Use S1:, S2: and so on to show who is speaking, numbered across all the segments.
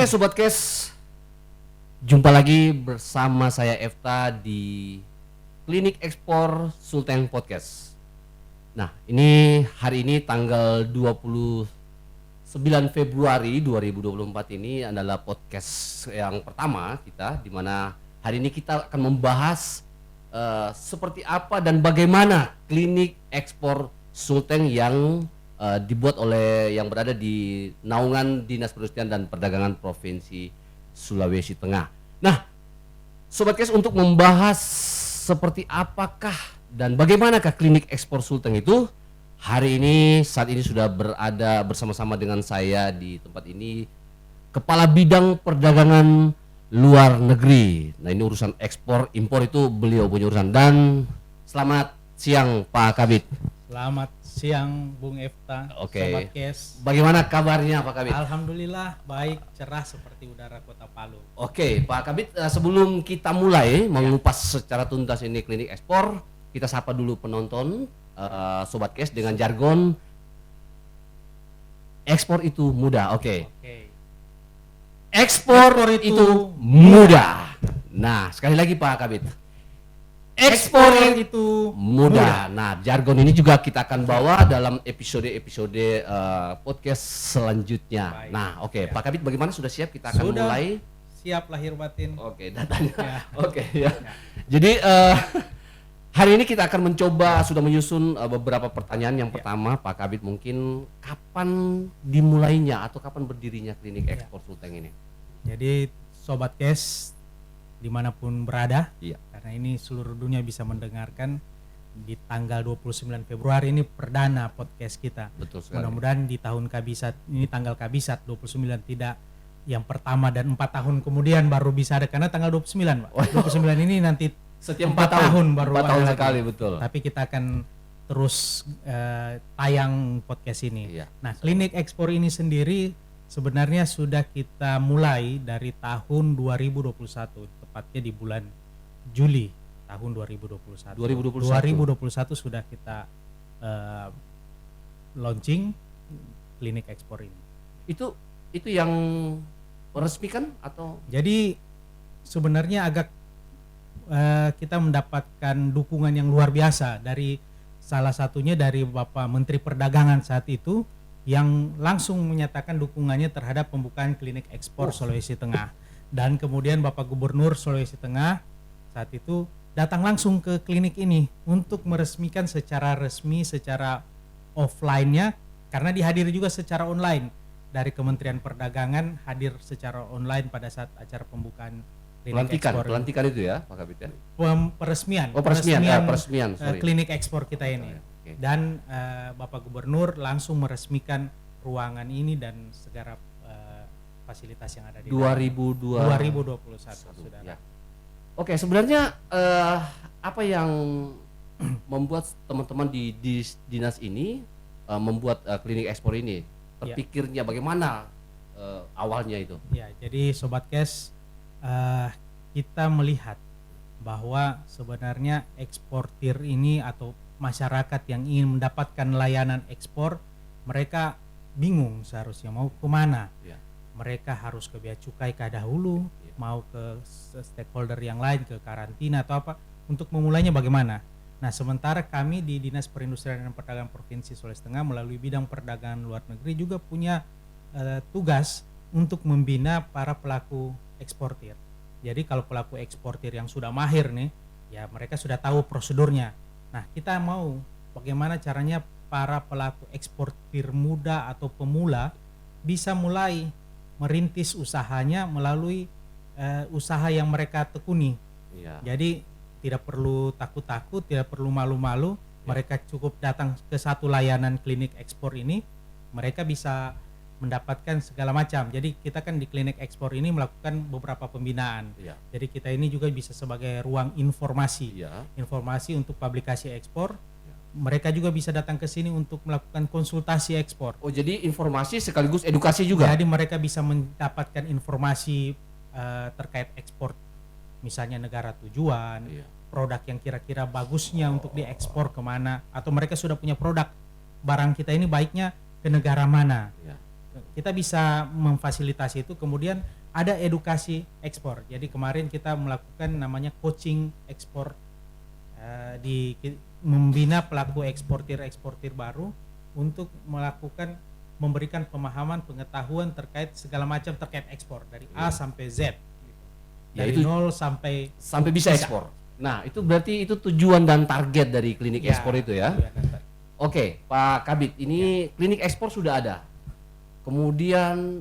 S1: Oke Sobat Kes, jumpa lagi bersama saya Efta di Klinik Ekspor Sulteng Podcast. Nah hari ini tanggal 29 Februari 2024 ini adalah podcast yang pertama kita, di mana hari ini kita akan membahas seperti apa dan bagaimana Klinik Ekspor Sulteng yang dibuat oleh yang berada di naungan Dinas Perindustrian dan Perdagangan Provinsi Sulawesi Tengah. Nah, Sobat Kes, untuk membahas seperti apakah dan bagaimanakah Klinik Ekspor Sulteng itu, saat ini sudah berada bersama-sama dengan saya di tempat ini Kepala Bidang Perdagangan Luar Negeri. Nah, ini urusan ekspor impor itu beliau punya urusan. Dan selamat siang Pak Kabid.
S2: Selamat siang Bung Efta.
S1: Oke.
S2: Sobat Kes.
S1: Bagaimana kabarnya Pak Kabid?
S2: Alhamdulillah baik, cerah seperti udara Kota Palu.
S1: Oke, Pak Kabid, sebelum kita mulai mengupas secara tuntas ini Klinik Ekspor, kita sapa dulu penonton Sobat Kes dengan jargon ekspor itu mudah. Oke. Ekspor itu mudah. Nah, sekali lagi Pak Kabid, ekspor itu mudah. Nah, jargon ini juga kita akan bawa dalam episode-episode podcast selanjutnya.
S2: Baik.
S1: Nah, oke. Pak Kabid, bagaimana, sudah siap? Kita akan mulai.
S2: Siap lahir batin.
S1: Oke, datanya. Oke, ya. Jadi hari ini kita akan mencoba sudah menyusun beberapa pertanyaan. Yang pertama, Pak Kabid, mungkin kapan dimulainya atau kapan berdirinya Klinik Ekspor Sulteng ini?
S2: Jadi Sobat Kes dimanapun berada,
S1: Iya.
S2: karena ini seluruh dunia bisa mendengarkan di tanggal 29 Februari ini perdana podcast kita.
S1: Betul sekali.
S2: Mudah-mudahan di tahun Kabisat ini, tanggal Kabisat 29, tidak yang pertama dan 4 tahun kemudian baru bisa ada, karena tanggal 29 Pak. 29 ini nanti
S1: Setiap
S2: 4 tahun baru
S1: 4 tahun
S2: ada
S1: sekali,
S2: lagi.
S1: betul.
S2: Tapi kita akan terus tayang podcast ini.
S1: Iya.
S2: Nah, Klinik Ekspor ini sendiri sebenarnya sudah kita mulai dari tahun 2021, tepatnya di bulan Juli tahun 2021. 2021 sudah kita launching Klinik Ekspor ini.
S1: Itu yang meresmikan atau?
S2: Jadi sebenarnya agak kita mendapatkan dukungan yang luar biasa dari salah satunya dari Bapak Menteri Perdagangan saat itu, yang langsung menyatakan dukungannya terhadap pembukaan Klinik Ekspor Sulawesi Tengah. Dan kemudian Bapak Gubernur Sulawesi Tengah saat itu datang langsung ke klinik ini untuk meresmikan secara resmi, secara offline-nya, karena dihadiri juga secara online dari Kementerian Perdagangan, hadir secara online pada saat acara pembukaan Klinik Ekspor.
S1: Pelantikan itu ya Pak Kabid ya?
S2: Peresmian
S1: sorry.
S2: Klinik Ekspor kita ini.
S1: Okay.
S2: Dan Bapak Gubernur langsung meresmikan ruangan ini dan segala fasilitas yang ada di 2021 sudah.
S1: Ya. Oke, sebenarnya apa yang membuat teman-teman di dinas ini membuat Klinik Ekspor ini? Terpikirnya bagaimana awalnya itu?
S2: Ya, jadi Sobat Kes, kita melihat bahwa sebenarnya eksportir ini atau masyarakat yang ingin mendapatkan layanan ekspor, mereka bingung seharusnya mau kemana.
S1: Ya.
S2: Mereka harus ke bea cukai dahulu, mau ke stakeholder yang lain, ke karantina atau apa, untuk memulainya bagaimana. Nah, sementara kami di Dinas Perindustrian dan Perdagangan Provinsi Sulawesi Tengah melalui bidang perdagangan luar negeri juga punya tugas untuk membina para pelaku eksportir. Jadi kalau pelaku eksportir yang sudah mahir nih, ya mereka sudah tahu prosedurnya. Nah, kita mau bagaimana caranya para pelaku eksportir muda atau pemula bisa mulai merintis usahanya melalui usaha yang mereka tekuni.
S1: Ya.
S2: Jadi tidak perlu takut-takut, tidak perlu malu-malu, mereka cukup datang ke satu layanan Klinik Ekspor ini, mereka bisa mendapatkan segala macam. Jadi kita kan di Klinik Ekspor ini melakukan beberapa pembinaan.
S1: Ya.
S2: Jadi kita ini juga bisa sebagai ruang informasi,
S1: Ya.
S2: informasi untuk publikasi ekspor. Ya. Mereka juga bisa datang ke sini untuk melakukan konsultasi ekspor.
S1: Oh, jadi informasi sekaligus edukasi juga?
S2: Jadi mereka bisa mendapatkan informasi terkait ekspor, misalnya negara tujuan, produk yang kira-kira bagusnya untuk diekspor kemana, atau mereka sudah punya produk, barang kita ini baiknya ke negara mana. kita bisa memfasilitasi itu. Kemudian ada edukasi ekspor. Jadi kemarin kita melakukan namanya coaching ekspor, membina pelaku eksportir baru untuk memberikan pemahaman pengetahuan terkait segala macam terkait ekspor dari A sampai Z.
S1: Ya,
S2: Dari
S1: itu
S2: nol sampai
S1: bisa ekspor. Nah, itu berarti itu tujuan dan target dari klinik ekspor itu ya. Oke, Pak Kabid, ini klinik ekspor sudah ada. Kemudian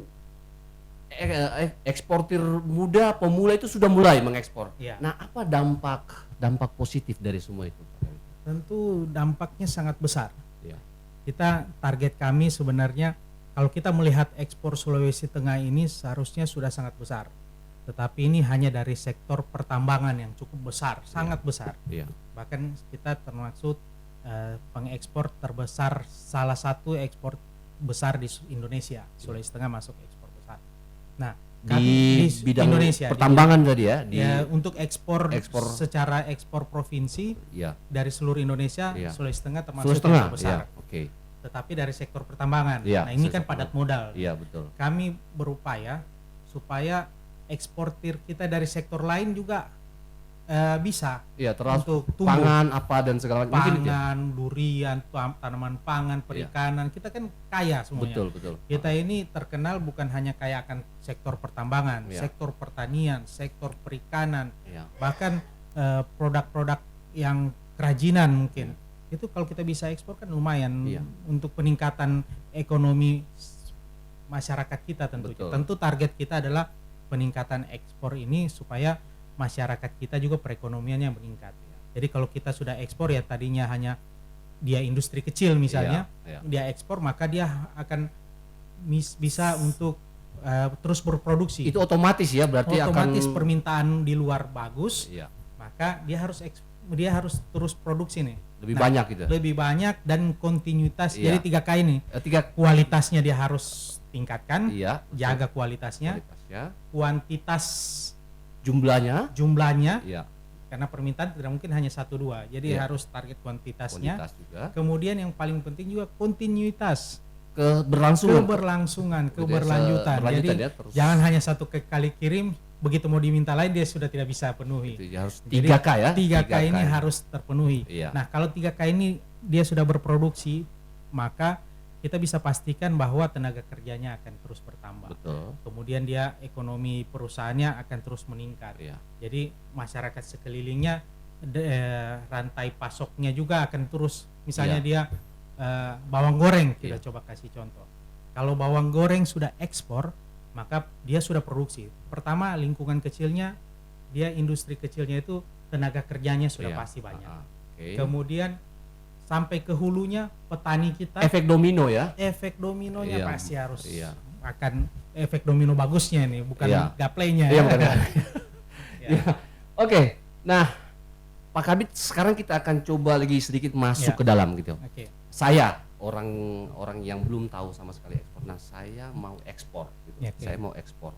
S1: eksportir muda pemula itu sudah mulai mengekspor.
S2: Ya.
S1: Nah, apa dampak positif dari semua itu, Pak Kabid?
S2: Tentu dampaknya sangat besar.
S1: Ya.
S2: Kita target kami sebenarnya kalau kita melihat ekspor Sulawesi Tengah ini seharusnya sudah sangat besar. Tetapi ini hanya dari sektor pertambangan yang cukup besar, sangat besar.
S1: Iya.
S2: Bahkan kita termasuk pengekspor terbesar, salah satu ekspor besar di Indonesia. Sulawesi Tengah masuk ekspor besar. Nah,
S1: Di bidang
S2: Indonesia,
S1: pertambangan tadi ya,
S2: untuk ekspor secara ekspor provinsi
S1: ya.
S2: dari seluruh Indonesia,
S1: Iya.
S2: Sulawesi Tengah termasuk
S1: Sulawesi
S2: yang
S1: Tengah,
S2: terbesar.
S1: ya. Oke.
S2: Tetapi dari sektor pertambangan.
S1: Iya,
S2: Nah, ini kan
S1: sektor
S2: padat modal.
S1: Iya, betul.
S2: Kami berupaya supaya eksportir kita dari sektor lain juga bisa
S1: Iya, termasuk
S2: untuk tumbuh.
S1: pangan apa dan segala macam. Mungkin itu ya?
S2: Pangan, durian, tanaman pangan, perikanan, kita kan kaya semuanya.
S1: Betul, betul.
S2: Kita ini terkenal bukan hanya kaya akan sektor pertambangan,
S1: Iya.
S2: sektor pertanian, sektor perikanan,
S1: Iya.
S2: bahkan produk-produk yang kerajinan mungkin. Itu kalau kita bisa ekspor kan lumayan
S1: Iya.
S2: untuk peningkatan ekonomi masyarakat kita tentunya.
S1: Betul.
S2: Tentu target kita adalah peningkatan ekspor ini supaya masyarakat kita juga perekonomiannya meningkat. Jadi kalau kita sudah ekspor ya tadinya hanya dia industri kecil misalnya,
S1: Iya.
S2: dia ekspor maka dia akan bisa untuk terus berproduksi.
S1: Itu otomatis ya, berarti
S2: Otomatis
S1: akan
S2: permintaan di luar bagus,
S1: Iya.
S2: maka dia harus terus produksi nih.
S1: Lebih banyak gitu.
S2: Lebih banyak dan kontinuitas.
S1: Iya.
S2: Jadi 3K ini.
S1: Tiga
S2: Kualitasnya dia harus tingkatkan,
S1: iya, betul.
S2: jaga kualitasnya,
S1: Kualitasnya,
S2: kuantitas
S1: jumlahnya,
S2: jumlahnya,
S1: iya,
S2: karena permintaan tidak mungkin hanya 1-2. Jadi
S1: Iya.
S2: harus target kuantitasnya.
S1: kualitas juga,
S2: Kemudian yang paling penting juga kontinuitas,
S1: keberlangsungan.
S2: keberlanjutan. Jadi
S1: ya, terus.
S2: jangan hanya satu kali kirim, begitu mau diminta lain dia sudah tidak bisa penuhi.
S1: Itu ya, harus
S2: Jadi
S1: 3K ya.
S2: 3K ini harus terpenuhi.
S1: Iya.
S2: Nah, kalau 3K ini dia sudah berproduksi, maka kita bisa pastikan bahwa tenaga kerjanya akan terus bertambah.
S1: Betul.
S2: Kemudian dia ekonomi perusahaannya akan terus meningkat.
S1: Iya.
S2: Jadi masyarakat sekelilingnya rantai pasoknya juga akan terus. Misalnya
S1: Iya.
S2: dia bawang goreng, kita
S1: Iya.
S2: coba kasih contoh. Kalau bawang goreng sudah ekspor, maka dia sudah produksi. Pertama lingkungan kecilnya, dia industri kecilnya itu tenaga kerjanya sudah
S1: Iya.
S2: pasti banyak.
S1: Oke.
S2: Kemudian sampai ke hulunya petani kita,
S1: Efek domino ya.
S2: efek dominonya
S1: Iya.
S2: pasti harus
S1: Iya.
S2: akan efek domino bagusnya nih, bukan
S1: Iya.
S2: gaplenya.
S1: Iya, bukan.
S2: Ya.
S1: Ya. Oke. Nah, Pak Kabid, sekarang kita akan coba lagi sedikit masuk
S2: Ya.
S1: ke dalam gitu.
S2: Oke.
S1: Saya orang yang belum tahu sama sekali ekspor. Nah, saya mau ekspor gitu.
S2: Ya, oke.
S1: Saya mau ekspor.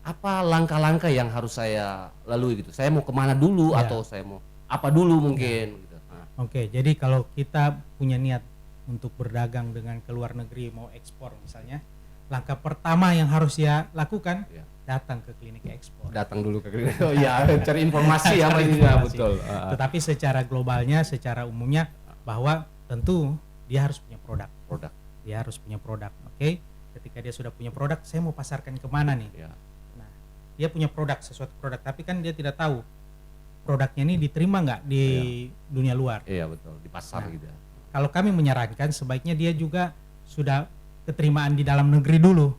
S1: Apa langkah-langkah yang harus saya lalui gitu? Saya mau kemana dulu
S2: Ya.
S1: atau saya mau apa dulu mungkin gitu. Nah,
S2: Oke, jadi kalau kita punya niat untuk berdagang dengan ke luar negeri, mau ekspor misalnya, langkah pertama yang harus ya lakukan,
S1: Ya.
S2: datang ke klinik ekspor.
S1: datang dulu ke klinik. Oh iya, cari informasi ya
S2: Cari
S1: pastinya,
S2: informasi.
S1: betul.
S2: Tetapi secara globalnya, secara umumnya, bahwa tentu dia harus punya produk.
S1: Produk.
S2: Dia harus punya produk, oke? Ketika dia sudah punya produk, saya mau pasarkan kemana nih?
S1: Ya.
S2: Nah, dia punya produk, sesuatu produk, tapi kan dia tidak tahu produknya ini diterima nggak di dunia luar.
S1: Iya, betul. Di pasar
S2: Nah.
S1: gitu. ya.
S2: Kalau kami menyarankan sebaiknya dia juga sudah keterimaan di dalam negeri dulu.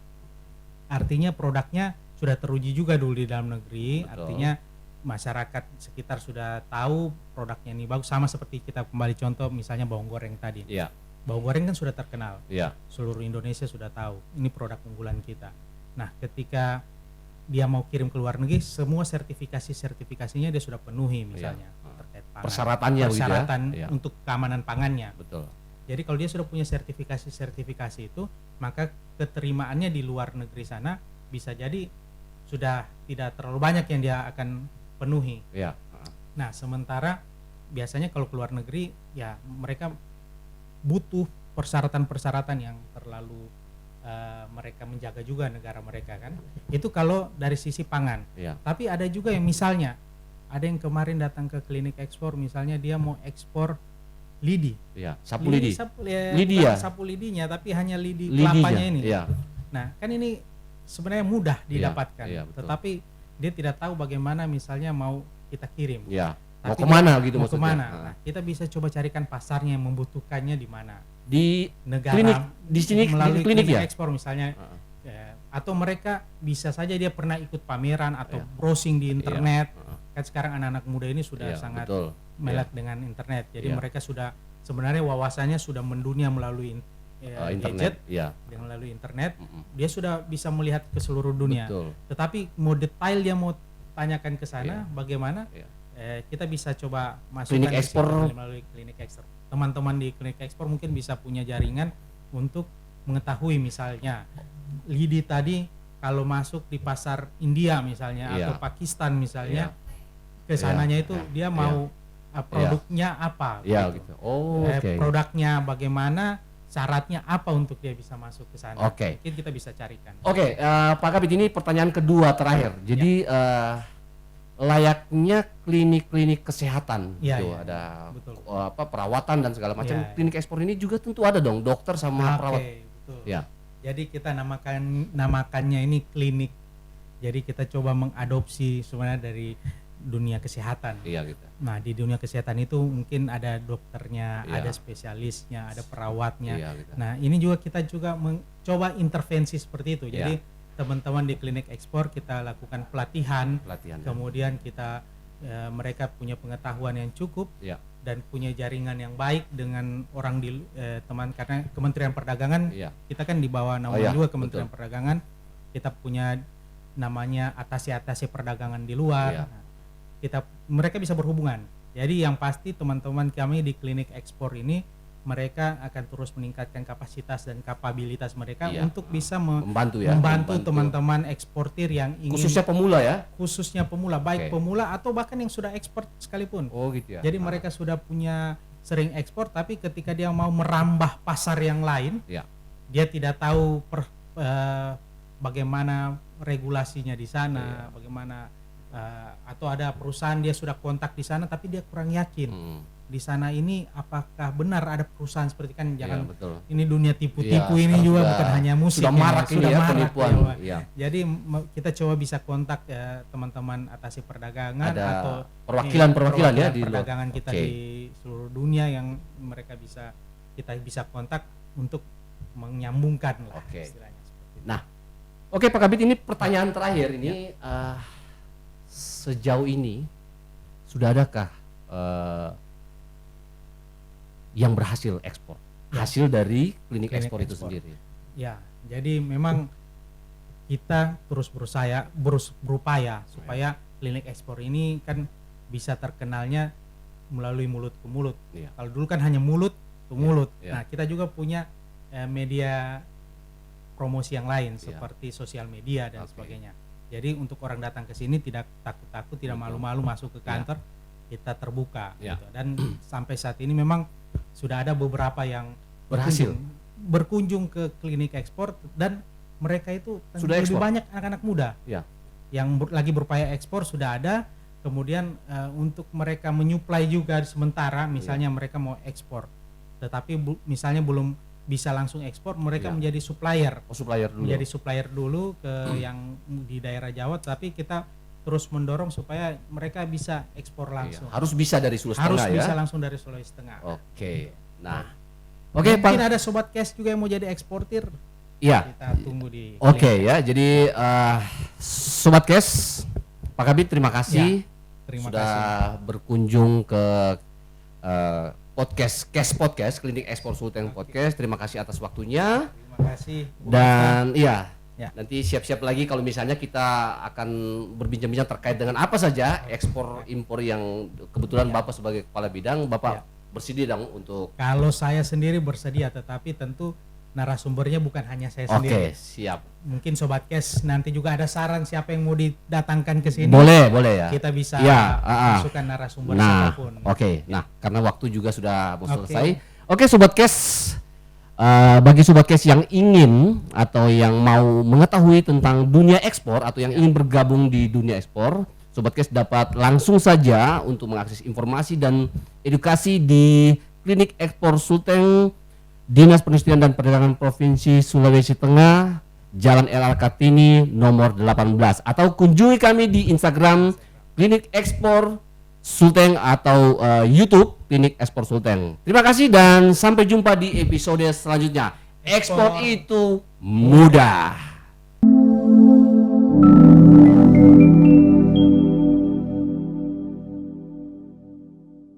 S2: Artinya produknya sudah teruji juga dulu di dalam negeri.
S1: Betul.
S2: Artinya masyarakat sekitar sudah tahu produknya ini bagus, sama seperti kita kembali contoh misalnya bawang goreng tadi.
S1: Iya.
S2: Bawang goreng kan sudah terkenal.
S1: Iya.
S2: Seluruh Indonesia sudah tahu ini produk unggulan kita. Nah, ketika dia mau kirim ke luar negeri, semua sertifikasinya dia sudah penuhi misalnya terkait pangan.
S1: Persyaratannya gitu ya.
S2: Persyaratan
S1: Iya.
S2: untuk keamanan pangannya.
S1: Betul.
S2: Jadi kalau dia sudah punya sertifikasi itu, maka keterimaannya di luar negeri sana bisa jadi sudah tidak terlalu banyak yang dia akan penuhi.
S1: Iya.
S2: Nah, sementara biasanya kalau keluar negeri ya mereka butuh persyaratan-persyaratan yang terlalu mereka menjaga juga negara mereka kan. Itu kalau dari sisi pangan.
S1: Iya.
S2: Tapi ada juga yang misalnya ada yang kemarin datang ke klinik ekspor, misalnya dia mau ekspor lidi.
S1: Iya, sapu lidi. Lidi
S2: Bukan
S1: ya?
S2: sapu lidinya, tapi hanya lidi
S1: Lidinya,
S2: kelapanya ini.
S1: Iya.
S2: Nah, kan ini sebenarnya mudah didapatkan,
S1: iya, betul.
S2: tetapi dia tidak tahu bagaimana misalnya mau kita kirim.
S1: Iya. Mau
S2: Tapi
S1: kemana gitu
S2: mau
S1: maksudnya?
S2: kemana? Nah, kita bisa coba carikan pasarnya yang membutuhkannya di mana.
S1: Di
S2: Negara
S1: klinik, di sini
S2: melalui
S1: di klinik ya?
S2: ekspor misalnya.
S1: Heeh.
S2: Atau mereka bisa saja dia pernah ikut pameran atau
S1: Iya.
S2: browsing di internet.
S1: Heeh.
S2: Kan sekarang anak-anak muda ini sudah
S1: Iya,
S2: sangat
S1: betul.
S2: melek dengan internet. Jadi
S1: Iya.
S2: mereka sudah sebenarnya wawasannya sudah mendunia melalui gadget,
S1: Internet. Iya.
S2: dengan melalui internet.
S1: Mm-mm.
S2: Dia sudah bisa melihat ke seluruh dunia.
S1: Betul.
S2: Tetapi mau detail dia mau tanyakan ke sana bagaimana,
S1: Iya.
S2: kita bisa coba masukkan
S1: Klinik
S2: di
S1: ekspor.
S2: situ melalui klinik ekspor. Teman-teman di klinik ekspor mungkin bisa punya jaringan untuk mengetahui misalnya lidi tadi kalau masuk di pasar India misalnya
S1: Iya.
S2: atau Pakistan misalnya,
S1: Iya.
S2: ke sananya
S1: Iya.
S2: itu
S1: Iya.
S2: dia mau produknya apa
S1: Iya
S2: gitu.
S1: gitu. Oh, oke.
S2: Produknya bagaimana, syaratnya apa untuk dia bisa masuk ke sana.
S1: Oke.
S2: Mungkin kita bisa carikan.
S1: Oke, Pak Kabit, ini pertanyaan kedua terakhir. Jadi layaknya klinik-klinik kesehatan
S2: Iya,
S1: gitu,
S2: iya,
S1: ada
S2: betul.
S1: perawatan dan segala macam.
S2: Iya, iya.
S1: Klinik ekspor ini juga tentu ada dong dokter sama perawat.
S2: Betul.
S1: Ya.
S2: Jadi kita namakannya ini klinik. Jadi kita coba mengadopsi sebenarnya dari dunia kesehatan.
S1: Iya gitu.
S2: Nah, di dunia kesehatan itu mungkin ada dokternya,
S1: Iya.
S2: ada spesialisnya, ada perawatnya.
S1: Iya gitu.
S2: Nah, ini juga kita juga mencoba intervensi seperti itu.
S1: Iya.
S2: Jadi teman-teman di klinik ekspor kita lakukan pelatihan,
S1: Pelatihan.
S2: kemudian kita mereka punya pengetahuan yang cukup
S1: Iya.
S2: dan punya jaringan yang baik dengan orang di teman, karena Kementerian Perdagangan
S1: Iya.
S2: kita kan di bawah naungan
S1: iya,
S2: juga Kementerian
S1: betul.
S2: Perdagangan, kita punya namanya atase perdagangan di luar.
S1: Iya.
S2: Nah, mereka bisa berhubungan. Jadi yang pasti teman-teman kami di klinik ekspor ini mereka akan terus meningkatkan kapasitas dan kapabilitas mereka
S1: Iya.
S2: untuk bisa
S1: Membantu ya.
S2: membantu teman-teman eksportir yang ingin
S1: Khususnya pemula ya.
S2: khususnya pemula, baik
S1: Oke.
S2: pemula atau bahkan yang sudah ekspor sekalipun.
S1: Oh gitu ya.
S2: Jadi mereka sudah punya sering ekspor, tapi ketika dia mau merambah pasar yang lain,
S1: Iya.
S2: dia tidak tahu bagaimana regulasinya di sana,
S1: Iya.
S2: bagaimana atau ada perusahaan dia sudah kontak di sana tapi dia kurang yakin di sana ini apakah benar ada perusahaan seperti, kan jangan
S1: Iya, betul.
S2: ini dunia tipu-tipu
S1: Iya,
S2: ini
S1: sekarang
S2: juga
S1: sudah-
S2: bukan hanya musik
S1: sudah
S2: ya,
S1: marak ini ya, penipuan.
S2: ya.
S1: Iya.
S2: Jadi kita coba bisa kontak teman-teman atasi perdagangan
S1: Ada
S2: atau
S1: perwakilan ya di luar.
S2: perdagangan kita
S1: Oke.
S2: di seluruh dunia yang kita bisa kontak untuk menyambungkan lah
S1: Oke.
S2: istilahnya seperti itu.
S1: Nah, oke Pak Kabit, ini pertanyaan terakhir ini sejauh ini sudah adakah yang berhasil ekspor?
S2: Ya.
S1: Hasil dari klinik
S2: Klinik
S1: ekspor itu
S2: ekspor.
S1: sendiri.
S2: Ya, jadi memang kita terus berupaya supaya klinik ekspor ini kan bisa terkenalnya melalui mulut ke mulut.
S1: Iya.
S2: Kalau dulu kan hanya mulut ke mulut.
S1: Iya.
S2: Nah, kita juga punya media promosi yang lain
S1: Iya.
S2: seperti sosial media dan
S1: Oke.
S2: sebagainya. Jadi untuk orang datang ke sini tidak takut-takut, tidak
S1: Betul.
S2: malu-malu masuk ke
S1: Iya.
S2: kantor, kita terbuka.
S1: Iya.
S2: Gitu. Dan sampai saat ini memang sudah ada beberapa yang
S1: Berhasil.
S2: berkunjung ke klinik ekspor dan mereka itu
S1: Sudah
S2: lebih
S1: ekspor?
S2: banyak anak-anak muda
S1: Ya.
S2: yang lagi berupaya ekspor sudah ada. Kemudian untuk mereka menyuplai juga sementara, misalnya mereka mau ekspor, tetapi misalnya belum bisa langsung ekspor, mereka
S1: Iya.
S2: menjadi supplier,
S1: Oh, supplier dulu.
S2: menjadi supplier dulu ke yang di daerah Jawa, tapi kita terus mendorong supaya mereka bisa ekspor
S1: Iya.
S2: langsung.
S1: Harus bisa dari Sulawesi
S2: Harus
S1: Tengah
S2: bisa
S1: ya.
S2: langsung dari Sulawesi Tengah.
S1: Oke. Nah. Oke, Pak.
S2: Mungkin ada sobat cash juga yang mau jadi eksportir.
S1: Iya.
S2: Kita tunggu di
S1: Oke
S2: klinik.
S1: ya. Jadi sobat Cash, Pak Kabit terima kasih.
S2: Terima
S1: sudah
S2: kasih.
S1: berkunjung ke Cash Podcast, Klinik Ekspor Sulteng Podcast. Terima kasih atas waktunya.
S2: Terima kasih. Bu
S1: Dan iya,
S2: Ya.
S1: nanti siap-siap lagi kalau misalnya kita akan berbincang-bincang terkait dengan apa saja ekspor impor yang kebetulan Bapak sebagai kepala bidang, Bapak bersedia dong untuk.
S2: Kalau saya sendiri bersedia, tetapi tentu narasumbernya bukan hanya saya
S1: Oke,
S2: sendiri.
S1: siap.
S2: Mungkin sobat cash nanti juga ada saran siapa yang mau didatangkan ke sini.
S1: Boleh ya.
S2: Kita bisa
S1: Ya,
S2: masukkan narasumber
S1: Nah,
S2: siapapun.
S1: oke. Nah, karena waktu juga sudah mau
S2: Oke.
S1: selesai. Oke, sobat Cash, bagi Sobat Kes yang ingin atau yang mau mengetahui tentang dunia ekspor atau yang ingin bergabung di dunia ekspor, Sobat Kes dapat langsung saja untuk mengakses informasi dan edukasi di Klinik Ekspor Sulteng, Dinas Perindustrian dan Perdagangan Provinsi Sulawesi Tengah, Jalan LR Kartini nomor 18, atau kunjungi kami di Instagram Klinik Ekspor Sulteng atau YouTube Klinik Ekspor Sulteng. Terima kasih dan sampai jumpa di episode selanjutnya. Ekspor itu mudah.